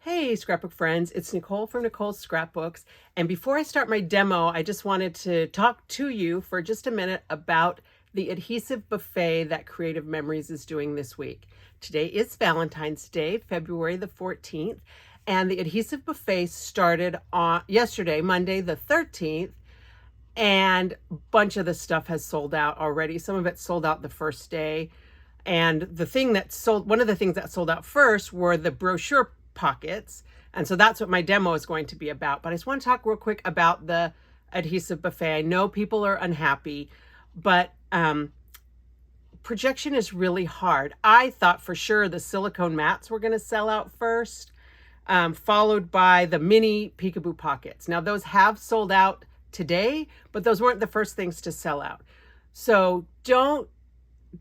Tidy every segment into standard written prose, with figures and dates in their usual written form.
Hey, scrapbook friends, it's Nicole from Nicole's Scrapbooks. And before I start my demo, I just wanted to talk to you for just a minute about the adhesive buffet that Creative Memories is doing this week. Today is Valentine's Day, February the 14th, and the adhesive buffet started on yesterday, Monday the 13th, and a bunch of the stuff has sold out already. Some of it sold out the first day. And one of the things that sold out first were the Brochure Pockets. And so that's what my demo is going to be about. But I just want to talk real quick about the adhesive buffet. I know people are unhappy, but projection is really hard. I thought for sure the silicone mats were going to sell out first, followed by the mini peekaboo pockets. Now those have sold out today, but those weren't the first things to sell out. So don't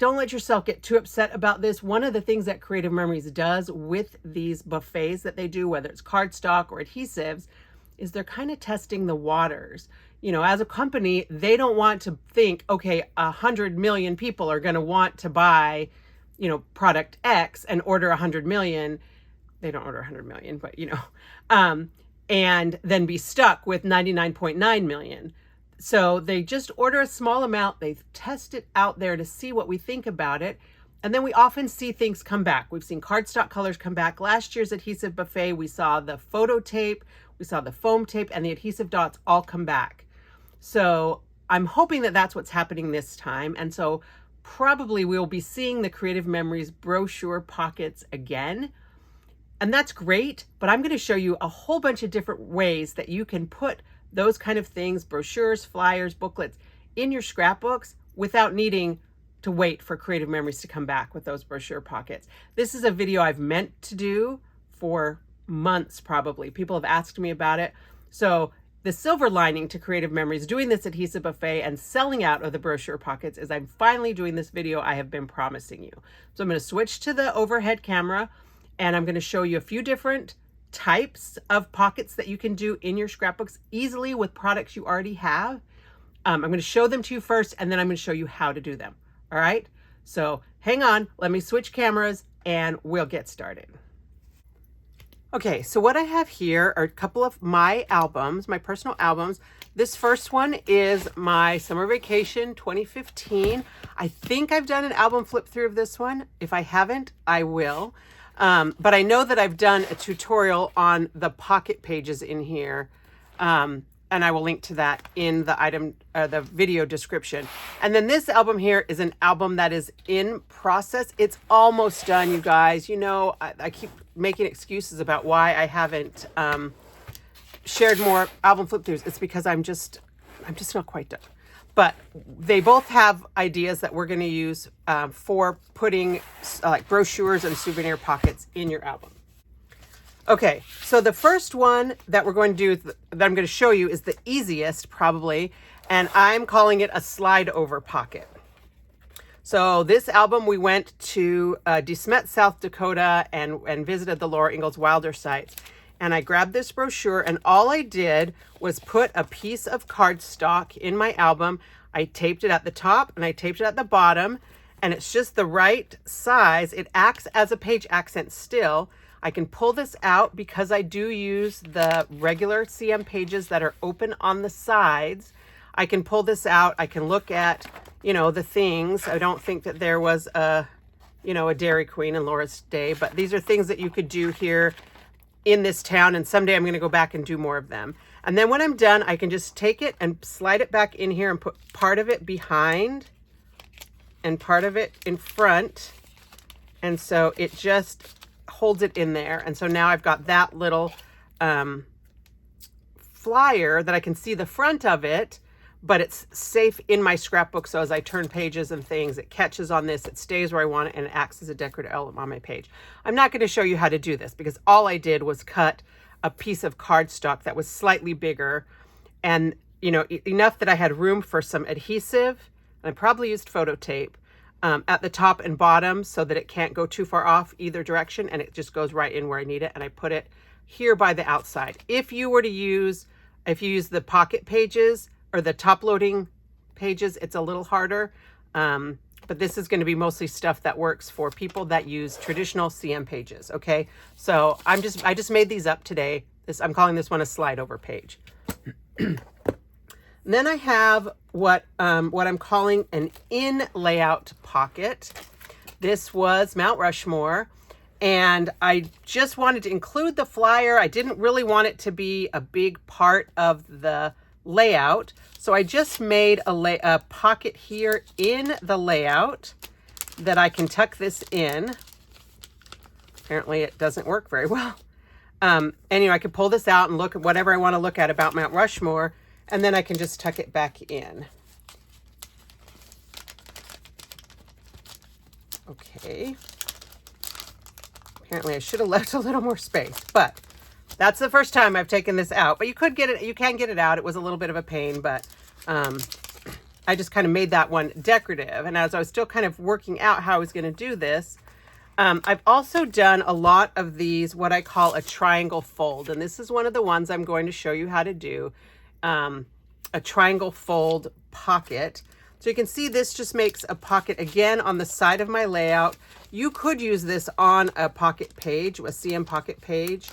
let yourself get too upset about this. One of the things that Creative Memories does with these buffets that they do, whether it's cardstock or adhesives, is they're kind of testing the waters. You know, as a company, they don't want to think, okay, 100 million people are going to want to buy, product X and order 100 million. They don't order 100 million, but and then be stuck with 99.9 million. So they just order a small amount, they test it out there to see what we think about it. And then we often see things come back. We've seen cardstock colors come back. Last year's adhesive buffet, we saw the photo tape, we saw the foam tape, and the adhesive dots all come back. So I'm hoping that that's what's happening this time. And so probably we'll be seeing the Creative Memories Brochure Pockets again. And that's great, but I'm going to show you a whole bunch of different ways that you can put those kind of things, brochures, flyers, booklets, in your scrapbooks without needing to wait for Creative Memories to come back with those brochure pockets. This is a video I've meant to do for months probably. People have asked me about it. So the silver lining to Creative Memories doing this adhesive buffet and selling out of the brochure pockets is I'm finally doing this video I have been promising you. So I'm going to switch to the overhead camera and I'm going to show you a few different types of pockets that you can do in your scrapbooks easily with products you already have. I'm going to show them to you first, and then I'm going to show you how to do them. All right, so hang on, let me switch cameras and we'll get started. Okay, so what I have here are a couple of my albums, my personal albums. This first one is my summer vacation 2015. I think I've done an album flip through of this one. If I haven't, I will. But I know that I've done a tutorial on the pocket pages in here, and I will link to that in the video description. And then this album here is an album that is in process. It's almost done, you guys. You know, I keep making excuses about why I haven't shared more album flip throughs. It's because I'm just not quite done. But they both have ideas that we're going to use for putting like brochures and souvenir pockets in your album. Okay, so the first one that we're going to do, that I'm going to show you, is the easiest probably, and I'm calling it a slide over pocket. So this album, we went to De Smet, South Dakota and visited the Laura Ingalls Wilder sites. And I grabbed this brochure, and all I did was put a piece of cardstock in my album. I taped it at the top and I taped it at the bottom, and it's just the right size. It acts as a page accent still. I can pull this out because I do use the regular CM pages that are open on the sides. I can pull this out. I can look at, the things. I don't think that there was a Dairy Queen in Laura's day, but these are things that you could do here in this town, and someday I'm going to go back and do more of them. And then when I'm done, I can just take it and slide it back in here and put part of it behind and part of it in front. And so it just holds it in there. And so now I've got that little flyer that I can see the front of it, but it's safe in my scrapbook. So as I turn pages and things, it catches on this, it stays where I want it, and it acts as a decorative element on my page. I'm not going to show you how to do this because all I did was cut a piece of cardstock that was slightly bigger and, enough that I had room for some adhesive, and I probably used photo tape at the top and bottom so that it can't go too far off either direction, and it just goes right in where I need it. And I put it here by the outside. If you use the pocket pages, or the top loading pages, it's a little harder but this is going to be mostly stuff that works for people that use traditional CM pages. Okay, so I just made these up today. I'm calling this one a slide over page. Then I have what I'm calling an in layout pocket. This was Mount Rushmore, and I just wanted to include the flyer. I didn't really want it to be a big part of the layout, so I just made a pocket here in the layout that I can tuck this in. Apparently it doesn't work very well. And I could pull this out and look at whatever I want to look at about Mount Rushmore, and then I can just tuck it back in. Okay. Apparently I should have left a little more space, but that's the first time I've taken this out. But you can get it out. It was a little bit of a pain, but I just kind of made that one decorative. And as I was still kind of working out how I was going to do this, I've also done a lot of these, what I call a triangle fold. And this is one of the ones I'm going to show you how to do. A triangle fold pocket. So you can see this just makes a pocket again on the side of my layout. You could use this on a pocket page, a CM pocket page,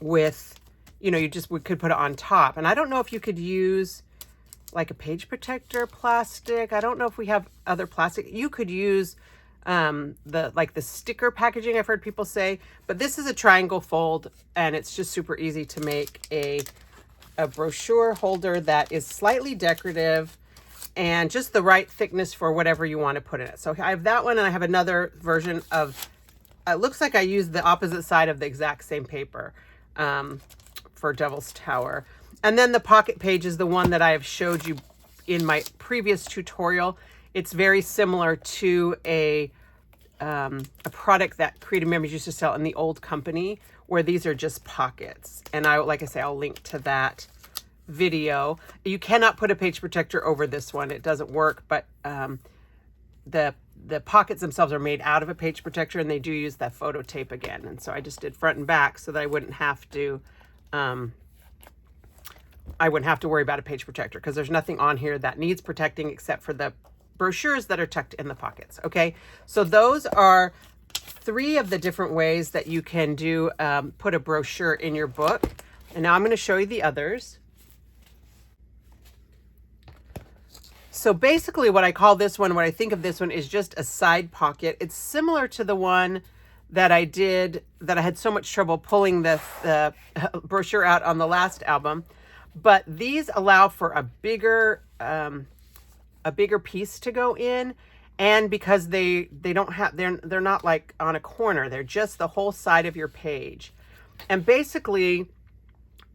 with, we could put it on top. And I don't know if you could use like a page protector plastic. I don't know if we have other plastic. You could use the sticker packaging, I've heard people say, but this is a triangle fold, and it's just super easy to make a brochure holder that is slightly decorative and just the right thickness for whatever you want to put in it. So I have that one, and I have another version of, it looks like I used the opposite side of the exact same paper for Devil's Tower. And then the pocket page is the one that I have showed you in my previous tutorial. It's very similar to a product that Creative Memories used to sell in the old company, where these are just pockets. And like I say, I'll link to that video. You cannot put a page protector over this one. It doesn't work, but the pockets themselves are made out of a page protector, and they do use that photo tape again. And so I just did front and back so that I wouldn't have to worry about a page protector, because there's nothing on here that needs protecting except for the brochures that are tucked in the pockets. Okay, so those are 3 of the different ways that you can do put a brochure in your book. And now I'm going to show you the others. So basically what I call this one, what I think of this one, is just a side pocket. It's similar to the one that I did, that I had so much trouble pulling the brochure out on the last album. But these allow for a bigger piece to go in. And because they don't have, they're not like on a corner, they're just the whole side of your page. And basically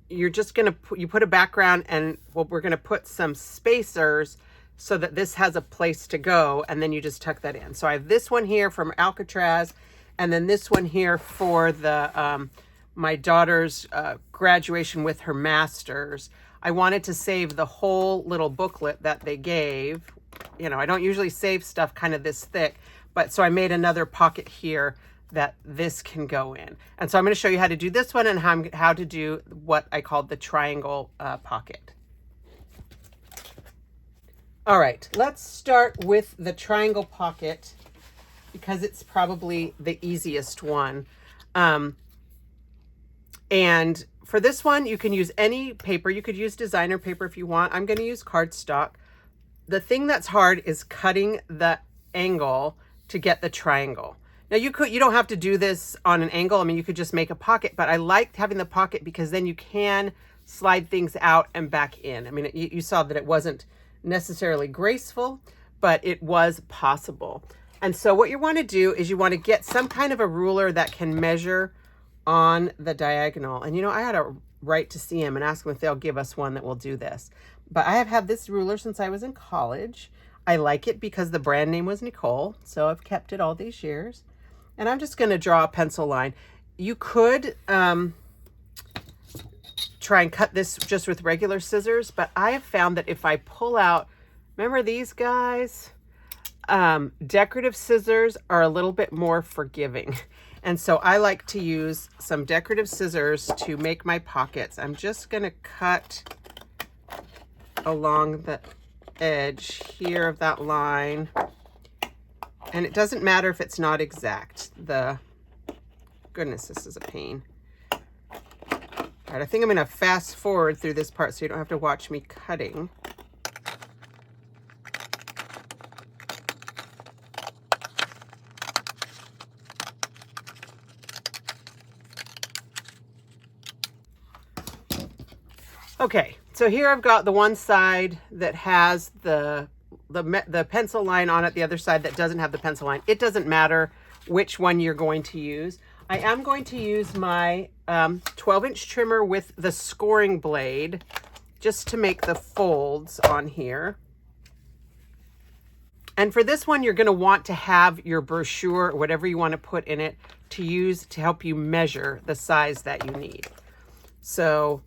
you're just going to you put a background, and we're going to put some spacers so that this has a place to go, and then you just tuck that in. So I have this one here from Alcatraz, and then this one here for the my daughter's graduation with her master's. I wanted to save the whole little booklet that they gave. I don't usually save stuff kind of this thick, but so I made another pocket here that this can go in. And so I'm going to show you how to do this one, and how to do what I called the triangle pocket. All right, let's start with the triangle pocket, because it's probably the easiest one. And for this one, you can use any paper. You could use designer paper if you want. I'm going to use cardstock. The thing that's hard is cutting the angle to get the triangle. Now you don't have to do this on an angle. I mean, you could just make a pocket, but I liked having the pocket because then you can slide things out and back in. I mean, you saw that it wasn't necessarily graceful, but it was possible. And so what you want to do is you want to get some kind of a ruler that can measure on the diagonal. And I had to write to CM and ask them if they'll give us one that will do this. But I have had this ruler since I was in college. I like it because the brand name was Nicole, so I've kept it all these years. And I'm just going to draw a pencil line. You could try and cut this just with regular scissors, but I have found that if I pull out, remember these guys? Decorative scissors are a little bit more forgiving. And so I like to use some decorative scissors to make my pockets. I'm just going to cut along edge here of that line. And it doesn't matter if it's not exact. Goodness, this is a pain. All right, I think I'm gonna fast forward through this part so you don't have to watch me cutting. Okay, so here I've got the one side that has the pencil line on it, the other side that doesn't have the pencil line. It doesn't matter which one you're going to use. I am going to use my 12-inch trimmer with the scoring blade just to make the folds on here. And for this one, you're going to want to have your brochure, or whatever you want to put in it, to use to help you measure the size that you need. So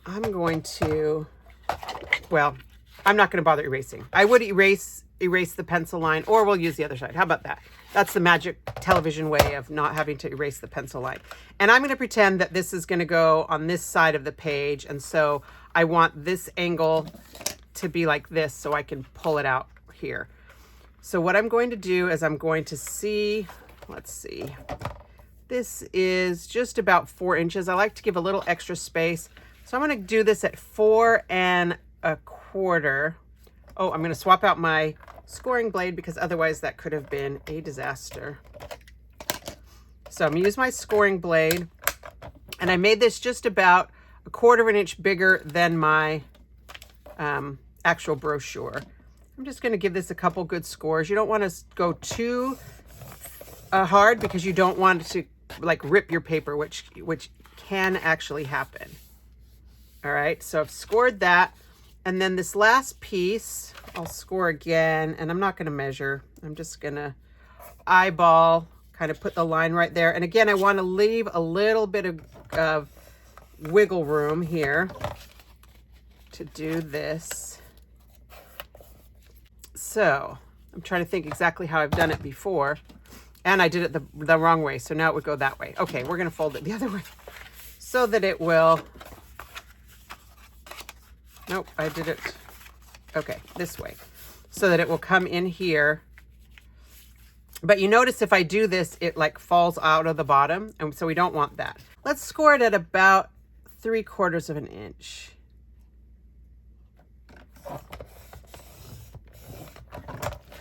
I'm going to, well, I'm not going to bother erasing. I would erase the pencil line, or we'll use the other side. How about that? That's the magic television way of not having to erase the pencil line. And I'm going to pretend that this is going to go on this side of the page. And so I want this angle to be like this so I can pull it out here. So what I'm going to do is I'm going to see, let's see, this is just about 4 inches. I like to give a little extra space. So I'm going to do this at 4 1/4. Oh, I'm going to swap out my scoring blade because otherwise that could have been a disaster. So I'm going to use my scoring blade, and I made this just about 1/4 inch bigger than my actual brochure. I'm just going to give this a couple good scores. You don't want to go too hard because you don't want to like rip your paper, which can actually happen. All right, so I've scored that. And then this last piece, I'll score again, and I'm not going to measure. I'm just going to eyeball, kind of put the line right there. And again, I want to leave a little bit of wiggle room here to do this. So I'm trying to think exactly how I've done it before. And I did it the wrong way, so now it would go that way. Okay, we're going to fold it the other way so that it will... Nope, I did it, okay, this way, so that it will come in here. But you notice if I do this, it like falls out of the bottom, and so we don't want that. Let's score it at about 3/4 inch.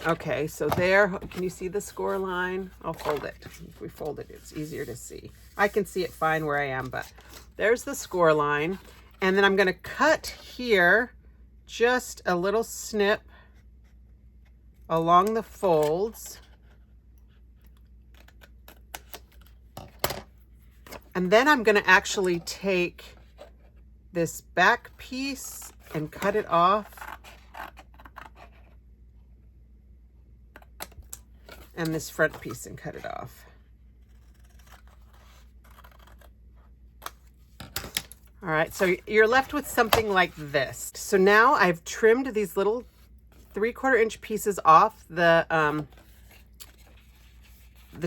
Okay, so there, can you see the score line? I'll fold it. If we fold it, it's easier to see. I can see it fine where I am, but there's the score line. And then I'm going to cut here just a little snip along the folds. And then I'm going to actually take this back piece and cut it off. And this front piece and cut it off. All right, so you're left with something like this. So now I've trimmed these little 3/4 inch pieces off the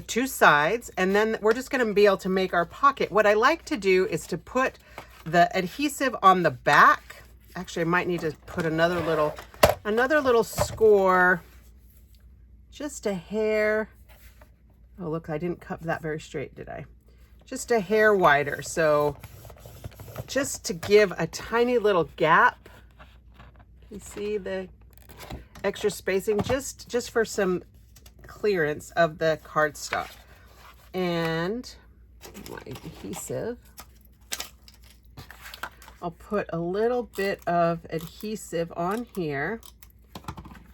2 sides, and then we're just going to be able to make our pocket. What I like to do is to put the adhesive on the back. Actually, I might need to put another little score, just a hair. Oh, look, I didn't cut that very straight, did I? Just a hair wider. So just to give a tiny little gap. You see the extra spacing, just for some clearance of the cardstock. And my adhesive, I'll put a little bit of adhesive on here,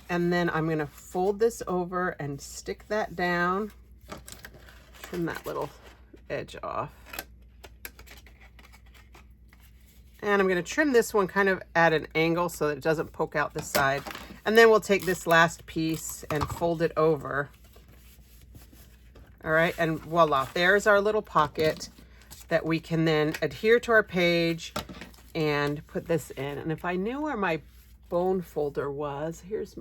and then I'm going to fold this over and stick that down, trim that little edge off. And I'm going to trim this one kind of at an angle so that it doesn't poke out the side. And then we'll take this last piece and fold it over. All right, and voila, there's our little pocket that we can then adhere to our page and put this in. And if I knew where my bone folder was, this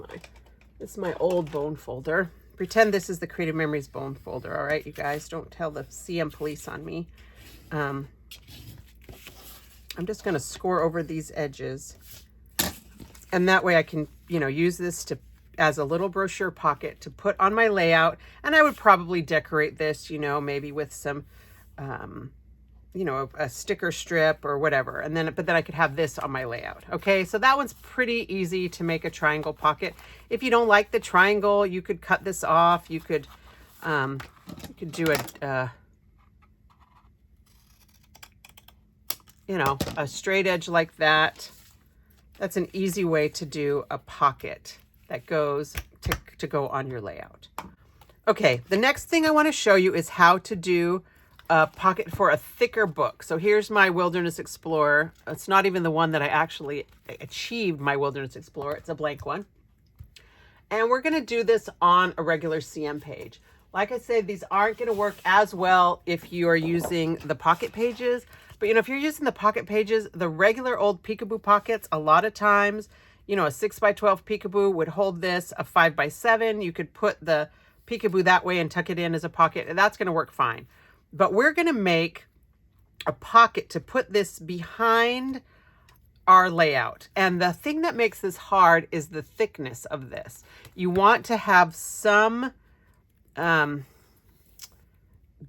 is my old bone folder. Pretend this is the Creative Memories bone folder, all right, you guys? Don't tell the CM police on me. I'm just going to score over these edges. Let's And that way I can, you know, use this to as a little brochure pocket to put on my layout. And I would probably decorate this, you know, maybe with some, you know, a sticker strip or whatever. And then, but then I could have this on my layout. Okay. So that one's pretty easy to make a triangle pocket. If you don't like the triangle, you could cut this off. You could do a, you know, a straight edge like that. That's an easy way to do a pocket that goes to go on your layout. Okay, the next thing I want to show you is how to do a pocket for a thicker book. So here's my Wilderness Explorer. It's not even the one that I actually achieved my Wilderness Explorer. It's a blank one. And we're going to do this on a regular CM page. Like I said, these aren't going to work as well if you are using the pocket pages. But, you know, if you're using the pocket pages, the regular old peekaboo pockets, a lot of times, you know, a 6x12 peekaboo would hold this, a 5x7. You could put the peekaboo that way and tuck it in as a pocket, and that's going to work fine. But we're going to make a pocket to put this behind our layout. And the thing that makes this hard is the thickness of this. You want to have some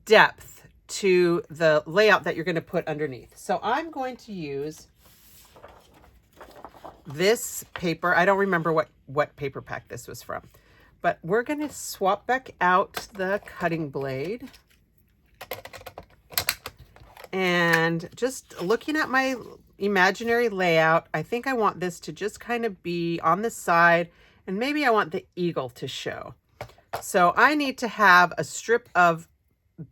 depth to the layout that you're going to put underneath. So I'm going to use this paper. I don't remember what paper pack this was from, but we're going to swap back out the cutting blade. And just looking at my imaginary layout, I think I want this to just kind of be on the side, and maybe I want the eagle to show. So I need to have a strip of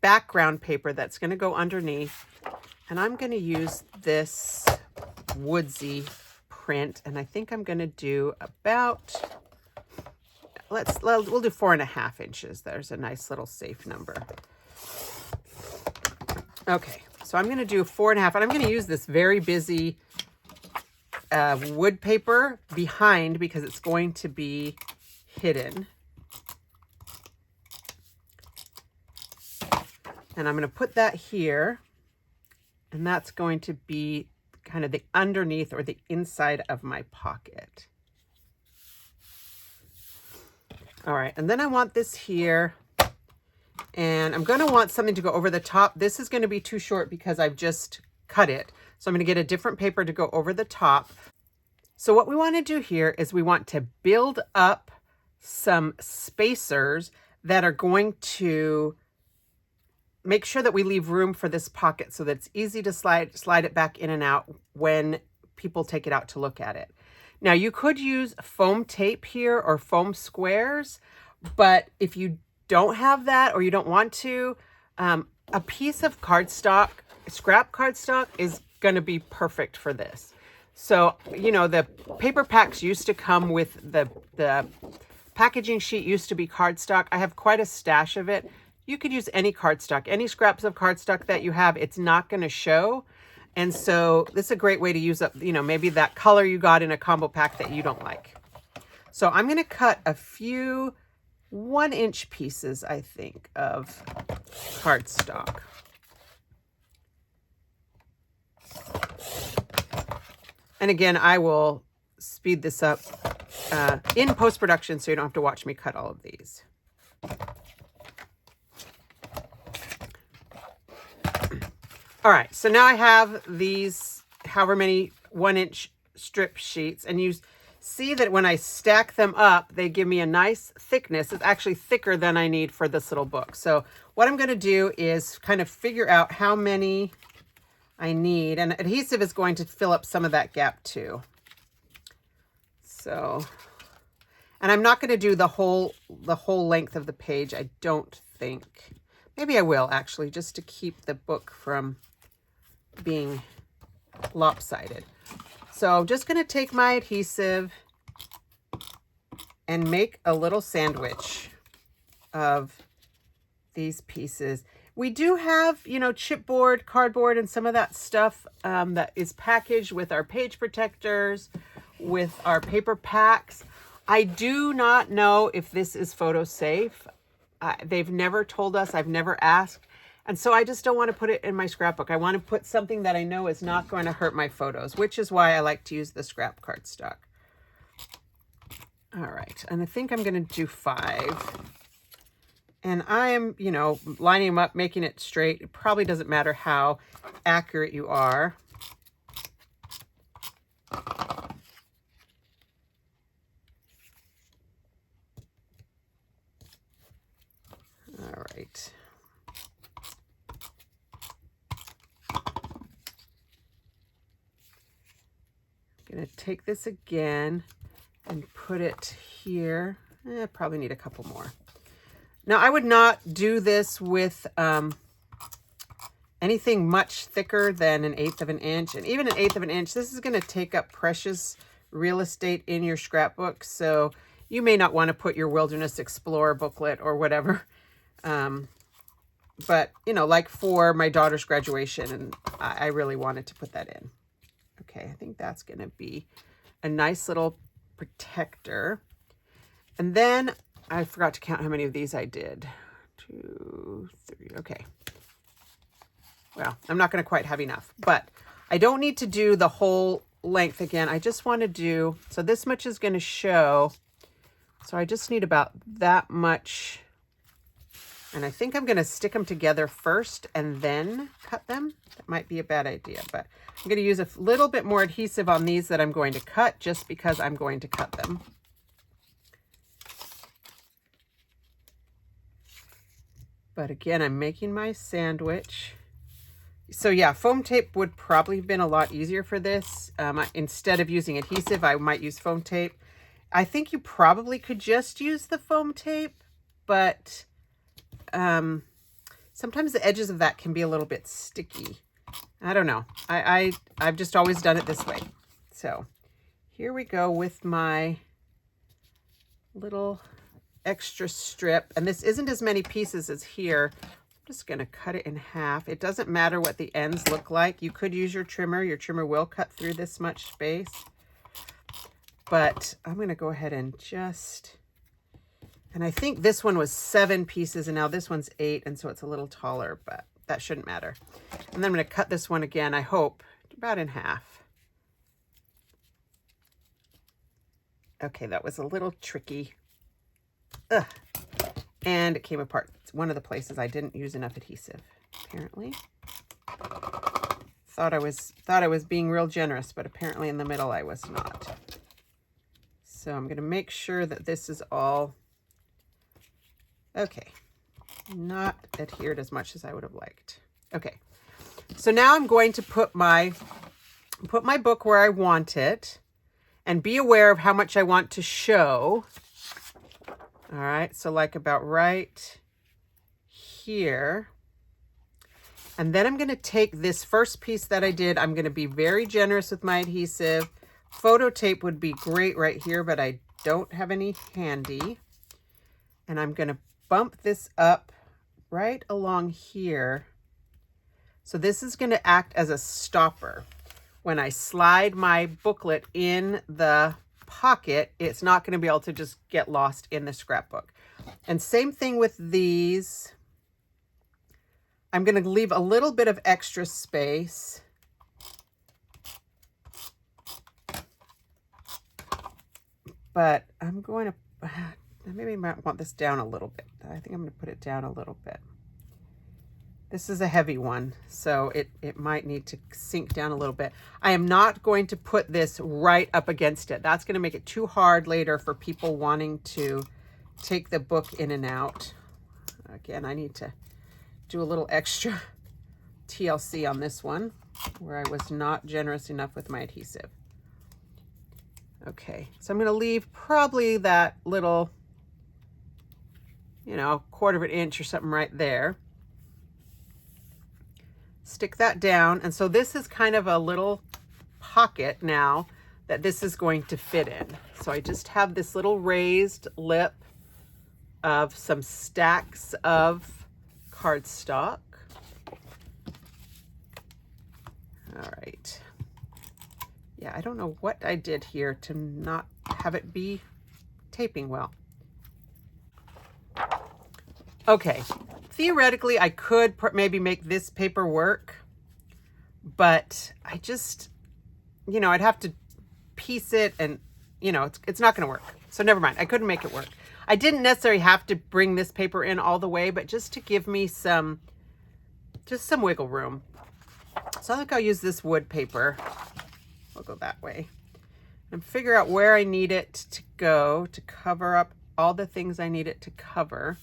background paper that's going to go underneath, and I'm going to use this woodsy print, and I think I'm going to do about, we'll do 4.5 inches. There's a nice little safe number. Okay, so I'm going to do 4.5, and I'm going to use this very busy wood paper behind because it's going to be hidden. And I'm going to put that here, and that's going to be kind of the underneath or the inside of my pocket. All right, and then I want this here, and I'm going to want something to go over the top. This is going to be too short because I've just cut it. So I'm going to get a different paper to go over the top. So what we want to do here is we want to build up some spacers that are going to make sure that we leave room for this pocket so that it's easy to slide it back in and out when people take it out to look at it. Now you could use foam tape here or foam squares, but if you don't have that or you don't want to, a piece of cardstock, scrap cardstock, is going to be perfect for this. So, you know, the paper packs used to come with the packaging sheet used to be cardstock. I have quite a stash of it. You could use any cardstock, any scraps of cardstock that you have. It's not going to show. And so this is a great way to use up, you know, maybe that color you got in a combo pack that you don't like. So I'm going to cut a few 1-inch pieces, I think, of cardstock. And again, I will speed this up in post-production so you don't have to watch me cut all of these. All right, so now I have these however many 1-inch strip sheets, and you see that when I stack them up, they give me a nice thickness. It's actually thicker than I need for this little book. So what I'm going to do is kind of figure out how many I need, and adhesive is going to fill up some of that gap too. So, and I'm not going to do the whole length of the page, I don't think. Maybe I will actually, just to keep the book from being lopsided. So I'm just going to take my adhesive and make a little sandwich of these pieces. We do have, you know, chipboard, cardboard, and some of that stuff that is packaged with our page protectors, with our paper packs. I do not know if this is photo safe. They've never told us. I've never asked. And so I just don't want to put it in my scrapbook. I want to put something that I know is not going to hurt my photos, which is why I like to use the scrap cardstock. All right, and I think I'm going to do 5. And I am, you know, lining them up, making it straight. It probably doesn't matter how accurate you are. All right. I'm going to take this again and put it here. Probably need a couple more. Now, I would not do this with anything much thicker than 1/8 of an inch. And even 1/8 of an inch, this is going to take up precious real estate in your scrapbook. So you may not want to put your Wilderness Explorer booklet or whatever. But, you know, like for my daughter's graduation, and I really wanted to put that in. Okay, I think that's going to be a nice little protector. And then I forgot to count how many of these I did. 2, 3, okay. Well, I'm not going to quite have enough, but I don't need to do the whole length again. I just want to do, so this much is going to show. So I just need about that much. And I think I'm going to stick them together first and then cut them. That might be a bad idea, but I'm going to use a little bit more adhesive on these that I'm going to cut just because I'm going to cut them. But again, I'm making my sandwich. So yeah, foam tape would probably have been a lot easier for this. Instead of using adhesive, I might use foam tape. I think you probably could just use the foam tape, but sometimes the edges of that can be a little bit sticky. I don't know. I've just always done it this way. So here we go with my little extra strip. And this isn't as many pieces as here. I'm just going to cut it in half. It doesn't matter what the ends look like. You could use your trimmer. Your trimmer will cut through this much space. But I'm going to go ahead and just... And I think this one was 7 pieces, and now this one's 8, and so it's a little taller, but that shouldn't matter. And then I'm going to cut this one again, I hope, about in half. Okay, that was a little tricky. Ugh. And it came apart. It's one of the places I didn't use enough adhesive, apparently. Thought I was being real generous, but apparently in the middle I was not. So I'm going to make sure that this is all... Okay, not adhered as much as I would have liked. Okay, so now I'm going to put my book where I want it and be aware of how much I want to show. All right, so like about right here. And then I'm going to take this first piece that I did. I'm going to be very generous with my adhesive. Photo tape would be great right here, but I don't have any handy. And I'm going to bump this up right along here. So this is going to act as a stopper. When I slide my booklet in the pocket, it's not going to be able to just get lost in the scrapbook. And same thing with these. I'm going to leave a little bit of extra space. But I'm going to... Maybe I might want this down a little bit. I think I'm going to put it down a little bit. This is a heavy one, so it might need to sink down a little bit. I am not going to put this right up against it. That's going to make it too hard later for people wanting to take the book in and out. Again, I need to do a little extra TLC on this one where I was not generous enough with my adhesive. Okay, so I'm going to leave probably that little... 1/4 of an inch or something right there. Stick that down. And so this is kind of a little pocket now that this is going to fit in. So I just have this little raised lip of some stacks of cardstock. All right. Yeah, I don't know what I did here to not have it be taping well. Okay, theoretically, I could maybe make this paper work, but I just, I'd have to piece it and, it's not going to work. So never mind, I couldn't make it work. I didn't necessarily have to bring this paper in all the way, but just to give me just some wiggle room. So I think I'll use this wood paper. We'll go that way and figure out where I need it to go to cover up all the things I need it to cover.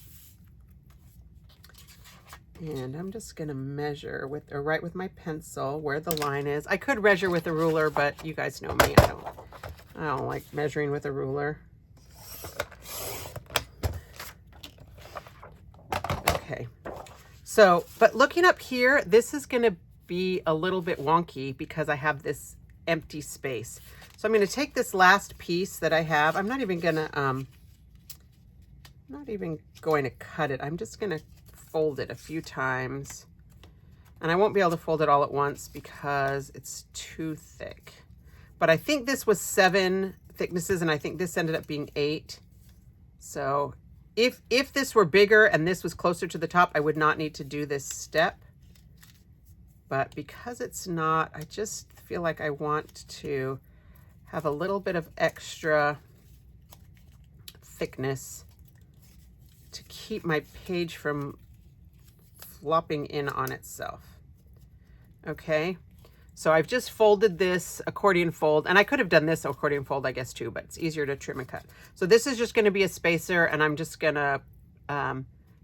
And I'm just gonna measure with, or write with my pencil where the line is. I could measure with a ruler, but you guys know me, I don't like measuring with a ruler. Okay, so, but looking up here, this is gonna be a little bit wonky because I have this empty space. So I'm gonna take this last piece that I have. I'm not even gonna cut it. I'm just gonna fold it a few times. And I won't be able to fold it all at once because it's too thick. But I think this was 7 thicknesses and I think this ended up being 8. So if this were bigger and this was closer to the top, I would not need to do this step. But because it's not, I just feel like I want to have a little bit of extra thickness to keep my page from flopping in on itself. Okay, so I've just folded this accordion fold, and I could have done this accordion fold, I guess, too, but it's easier to trim and cut. So this is just going to be a spacer, and I'm just going to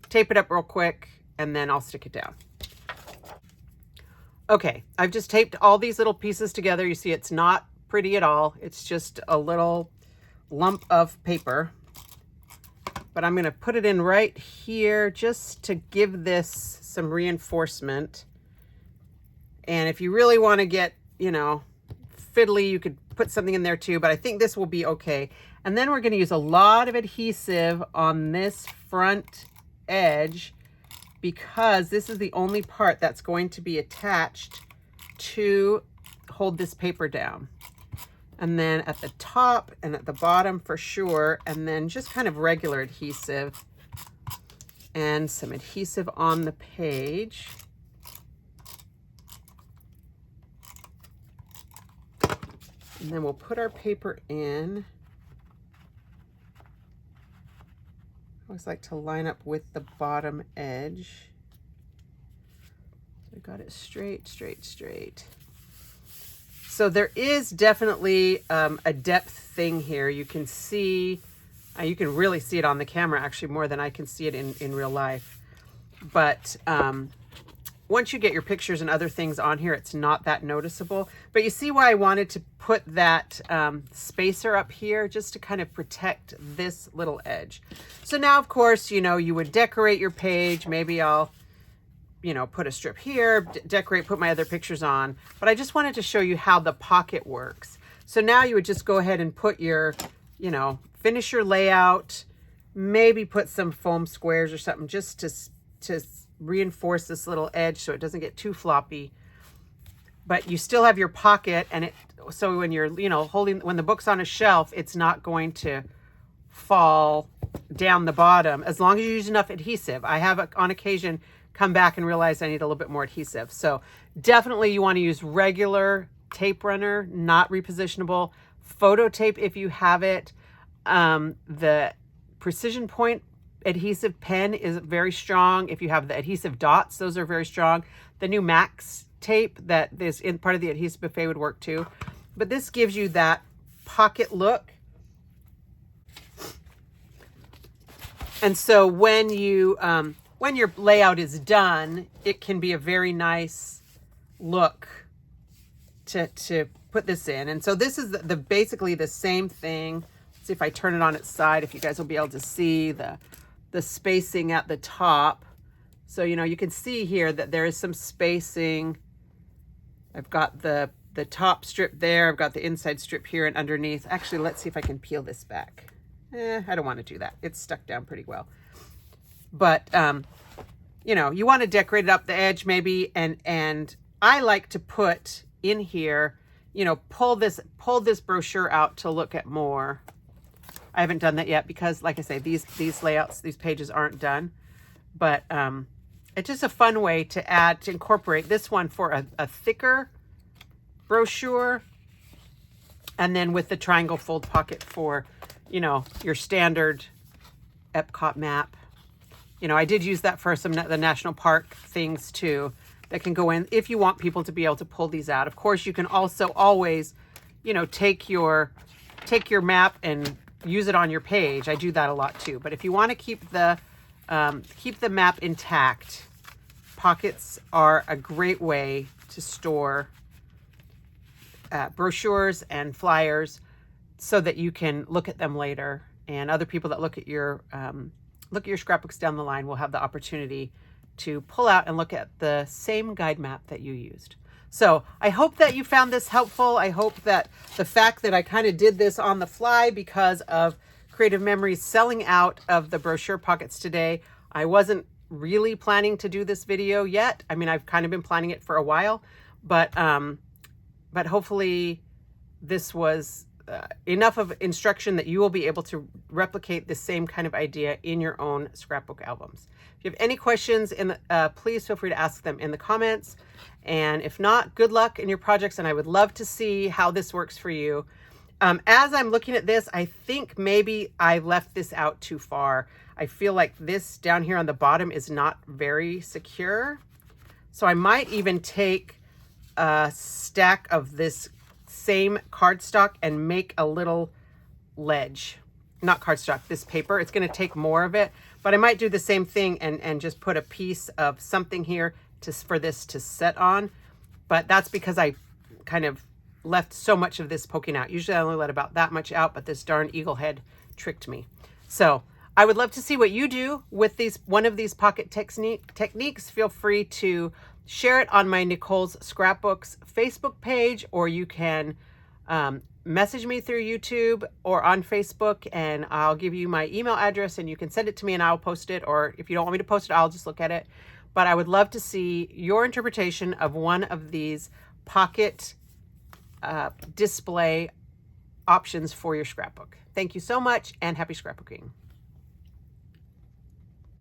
tape it up real quick, and then I'll stick it down. Okay, I've just taped all these little pieces together. You see it's not pretty at all. It's just a little lump of paper. But I'm going to put it in right here just to give this some reinforcement. And if you really want to get, you know, fiddly, you could put something in there too, but I think this will be okay. And then we're going to use a lot of adhesive on this front edge because this is the only part that's going to be attached to hold this paper down. And then at the top and at the bottom for sure, and then just kind of regular adhesive and some adhesive on the page. And then we'll put our paper in. I always like to line up with the bottom edge. So I got it straight, straight, straight. So there is definitely a depth thing here. You can see, you can really see it on the camera actually more than I can see it in real life. But once you get your pictures and other things on here, it's not that noticeable. But you see why I wanted to put that spacer up here, just to kind of protect this little edge. So now, of course, you know, you would decorate your page. Maybe I'll, you know, put a strip here, decorate, put my other pictures on. But I just wanted to show you how the pocket works. So now you would just go ahead and put your, you know, finish your layout, maybe put some foam squares or something just to reinforce this little edge so it doesn't get too floppy. But you still have your pocket, and it, so when you're, you know, holding, when the book's on a shelf, it's not going to fall down the bottom as long as you use enough adhesive. I have on occasion come back and realize I need a little bit more adhesive. So definitely you want to use regular tape runner, not repositionable. Photo tape if you have it. The Precision Point adhesive pen is very strong. If you have the adhesive dots, those are very strong. The new Max tape that is in part of the adhesive buffet would work too. But this gives you that pocket look. And so when you when your layout is done, it can be a very nice look to put this in. And so this is the basically the same thing. Let's see if I turn it on its side, if you guys will be able to see the spacing at the top. So, you know, you can see here that there is some spacing. I've got the top strip there. I've got the inside strip here and underneath. Actually, let's see if I can peel this back. I don't want to do that. It's stuck down pretty well. But, you know, you want to decorate it up the edge maybe. And I like to put in here, you know, pull this brochure out to look at more. I haven't done that yet because, like I say, these layouts, these pages aren't done. But it's just a fun way to incorporate this one for a thicker brochure. And then with the triangle fold pocket for you know, your standard Epcot map. You know, I did use that for some the national park things too that can go in if you want people to be able to pull these out. Of course, you can also always, you know, take your map and use it on your page. I do that a lot too. But if you want to keep the map intact, pockets are a great way to store brochures and flyers so that you can look at them later, and other people that look at your scrapbooks down the line will have the opportunity to pull out and look at the same guide map that you used. So I hope that you found this helpful. I hope that the fact that I kind of did this on the fly because of Creative Memories selling out of the Brochure Pockets today. I wasn't really planning to do this video yet. I mean, I've kind of been planning it for a while, but hopefully this was enough of instruction that you will be able to replicate the same kind of idea in your own scrapbook albums. If you have any questions, please feel free to ask them in the comments. And if not, good luck in your projects, and I would love to see how this works for you. As I'm looking at this, I think maybe I left this out too far. I feel like this down here on the bottom is not very secure. So I might even take a stack of this same cardstock and make a little ledge. Not cardstock, this paper. It's going to take more of it, but I might do the same thing and just put a piece of something here for this to set on. But that's because I kind of left so much of this poking out. Usually I only let about that much out, but this darn eagle head tricked me. So I would love to see what you do with one of these pocket techniques. Feel free to share it on my Nicole's Scrapbooks Facebook page, or you can message me through YouTube or on Facebook, and I'll give you my email address and you can send it to me and I'll post it. Or if you don't want me to post it, I'll just look at it. But I would love to see your interpretation of one of these pocket display options for your scrapbook. Thank you so much, and happy scrapbooking.